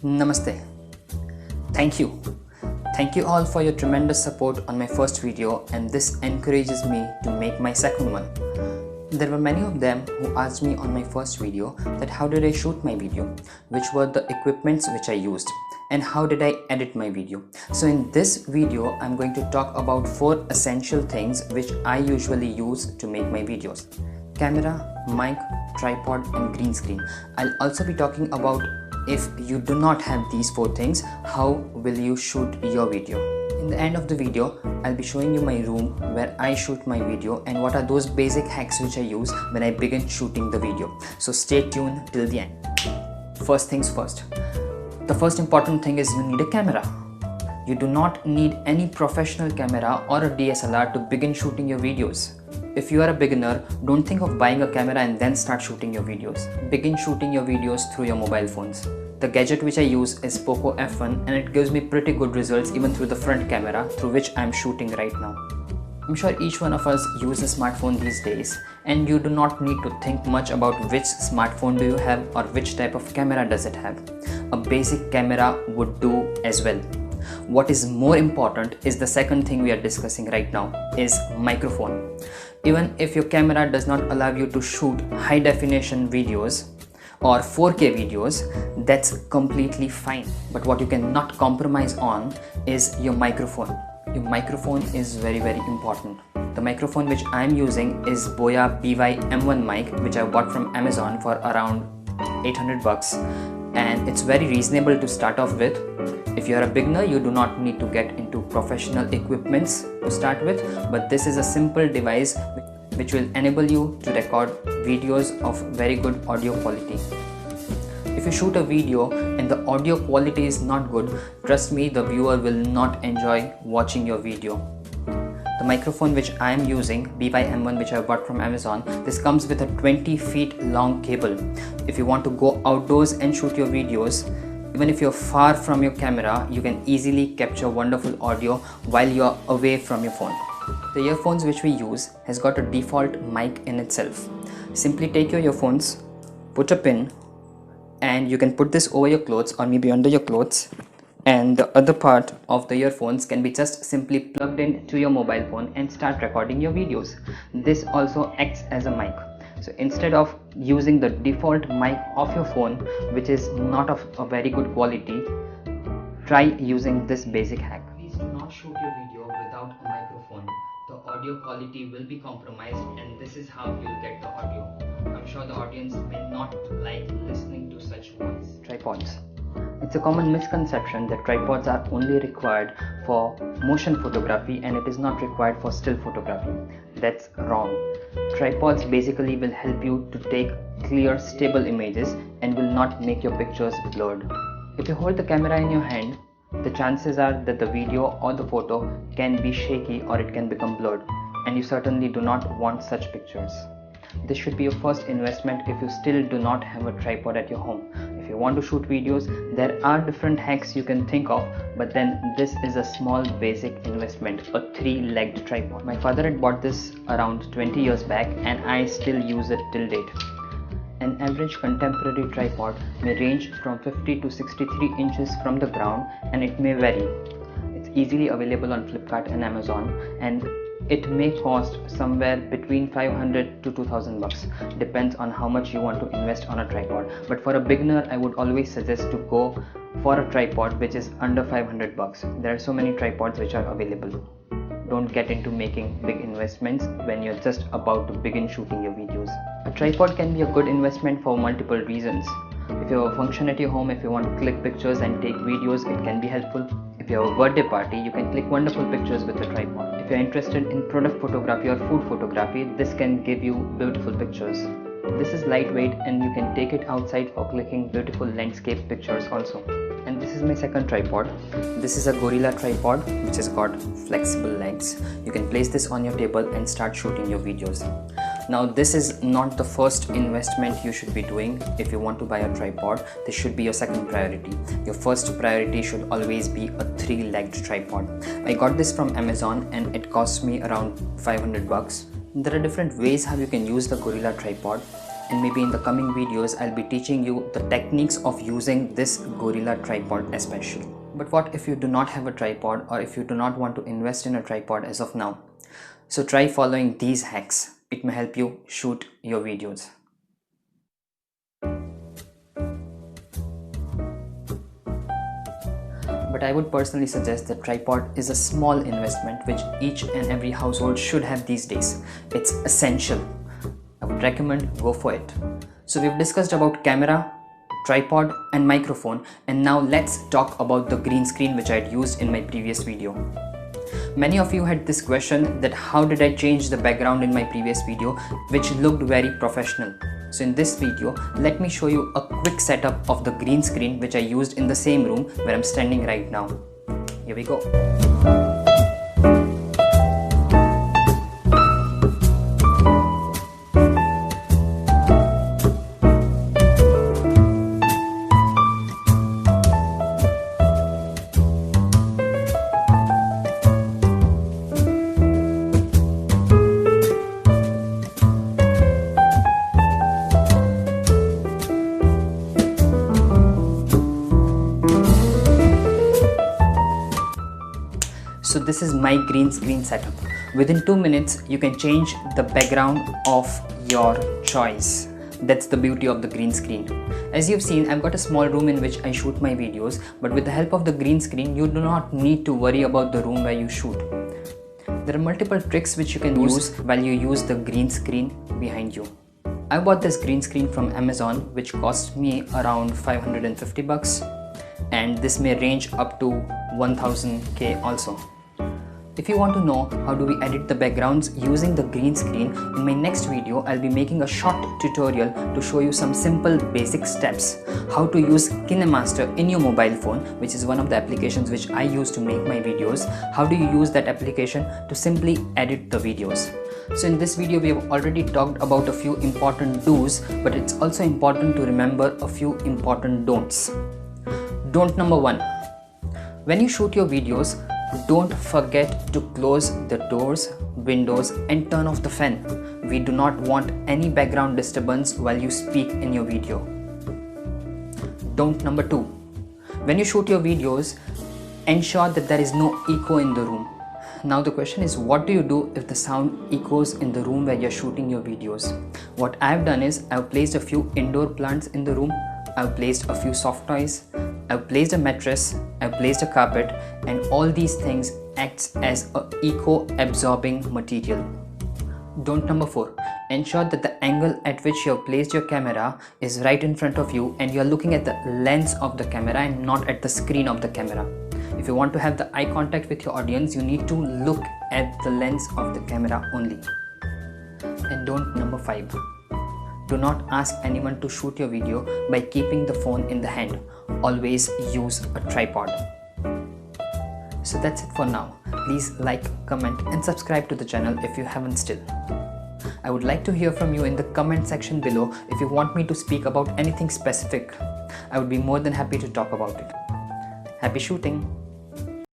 Namaste. Thank you. Thank you all for your tremendous support on my first video, and this encourages me to make my second one. There were many of them who asked me on my first video that how did I shoot my video, which were the equipments which I used, and how did I edit my video. So in this video, I'm going to talk about 4 essential things which I usually use to make my videos. Camera, mic, tripod and green screen. I'll also be talking about if you do not have these 4 things, how will you shoot your video. In the end of the video, I'll be showing you my room where I shoot my video and what are those basic hacks which I use when I begin shooting the video. So stay tuned till the end. First things first. The first important thing is you need a camera. You do not need any professional camera or a DSLR to begin shooting your videos. If you are a beginner, don't think of buying a camera and then start shooting your videos. Begin shooting your videos through your mobile phones. The gadget which I use is Poco F1 and it gives me pretty good results even through the front camera through which I am shooting right now. I'm sure each one of us uses a smartphone these days and you do not need to think much about which smartphone do you have or which type of camera does it have. A basic camera would do as well. What is more important is the second thing we are discussing right now is microphone. Even if your camera does not allow you to shoot high definition videos or 4K videos, that's completely fine. But what you cannot compromise on is your microphone. Your microphone is very important. The microphone which I am using is Boya BY M1 mic, which I bought from Amazon for around 800 bucks, and it's very reasonable to start off with. If you are a beginner, you do not need to get into professional equipments to start with, but this is a simple device which will enable you to record videos of very good audio quality. If you shoot a video and the audio quality is not good, trust me, the viewer will not enjoy watching your video. The microphone which I am using, BY M1, which I bought from Amazon, this comes with a 20 feet long cable. If you want to go outdoors and shoot your videos, even if you're far from your camera, you can easily capture wonderful audio while you're away from your phone. The earphones which we use has got a default mic in itself. Simply take your earphones, put a pin, and you can put this over your clothes or maybe under your clothes, and the other part of the earphones can be just simply plugged in to your mobile phone and start recording your videos. This also acts as a mic. So instead of using the default mic of your phone, which is not of a very good quality, try using this basic hack. Please do not shoot your video without a microphone. The audio quality will be compromised and this is how you'll get the audio. I'm sure the audience may not like listening to such voice. Tripods. It's a common misconception that tripods are only required for motion photography and it is not required for still photography. That's wrong. Tripods basically will help you to take clear, stable images and will not make your pictures blurred. If you hold the camera in your hand, the chances are that the video or the photo can be shaky or it can become blurred, and you certainly do not want such pictures. This should be your first investment if you still do not have a tripod at your home. If you want to shoot videos, there are different hacks you can think of, but then this is a small basic investment, a 3-legged tripod. My father had bought this around 20 years back and I still use it till date. An average contemporary tripod may range from 50 to 63 inches from the ground and it may vary. It's easily available on Flipkart and Amazon, and it may cost somewhere between 500 to 2000 bucks. Depends on how much you want to invest on a tripod. But for a beginner, I would always suggest to go for a tripod which is under 500 bucks. There are so many tripods which are available. Don't get into making big investments when you're just about to begin shooting your videos. A tripod can be a good investment for multiple reasons. If you have a function at your home, if you want to click pictures and take videos, it can be helpful. If you have a birthday party, you can click wonderful pictures with a tripod. If you're interested in product photography or food photography, this can give you beautiful pictures. This is lightweight and you can take it outside for clicking beautiful landscape pictures also. And this is my second tripod. This is a Gorilla tripod which has got flexible legs. You can place this on your table and start shooting your videos. Now this is not the first investment you should be doing. If you want to buy a tripod, this should be your second priority. Your first priority should always be a 3-legged tripod. I got this from Amazon and it cost me around 500 bucks. There are different ways how you can use the Gorilla tripod. and maybe in the coming videos I'll be teaching you the techniques of using this Gorilla tripod especially. But what if you do not have a tripod, or if you do not want to invest in a tripod as of now? So try following these hacks. It may help you shoot your videos. But I would personally suggest that tripod is a small investment which each and every household should have these days. It's essential. I would recommend go for it. So we've discussed about camera, tripod and microphone, and now let's talk about the green screen which I had used in my previous video. Many of you had this question that how did I change the background in my previous video which looked very professional. So in this video, let me show you a quick setup of the green screen which I used in the same room where I'm standing right now. Here we go. So this is my green screen setup. Within 2 minutes, you can change the background of your choice. That's the beauty of the green screen. As you've seen, I've got a small room in which I shoot my videos, but with the help of the green screen, you do not need to worry about the room where you shoot. There are multiple tricks which you can use while you use the green screen behind you. I bought this green screen from Amazon, which cost me around 550 bucks, and this may range up to 1000k also. If you want to know how do we edit the backgrounds using the green screen, in my next video I'll be making a short tutorial to show you some simple basic steps. How to use KineMaster in your mobile phone, which is one of the applications which I use to make my videos. How do you use that application to simply edit the videos? So in this video we have already talked about a few important do's, but it's also important to remember a few important don'ts. Don't number 1. When you shoot your videos, don't forget to close the doors, windows and turn off the fan. We do not want any background disturbance while you speak in your video. Don't number 2. When you shoot your videos, ensure that there is no echo in the room. Now the question is, what do you do if the sound echoes in the room where you're shooting your videos? What I've done is I've placed a few indoor plants in the room. I've placed a few soft toys. I've placed a mattress, I've placed a carpet, and all these things acts as a echo absorbing material. Don't number 4. Ensure that the angle at which you have placed your camera is right in front of you and you are looking at the lens of the camera and not at the screen of the camera. If you want to have the eye contact with your audience, you need to look at the lens of the camera only. And don't number 5. Do not ask anyone to shoot your video by keeping the phone in the hand. Always use a tripod. So that's it for now. Please like, comment and subscribe to the channel if you haven't still. I would like to hear from you in the comment section below if you want me to speak about anything specific. I would be more than happy to talk about it. Happy shooting!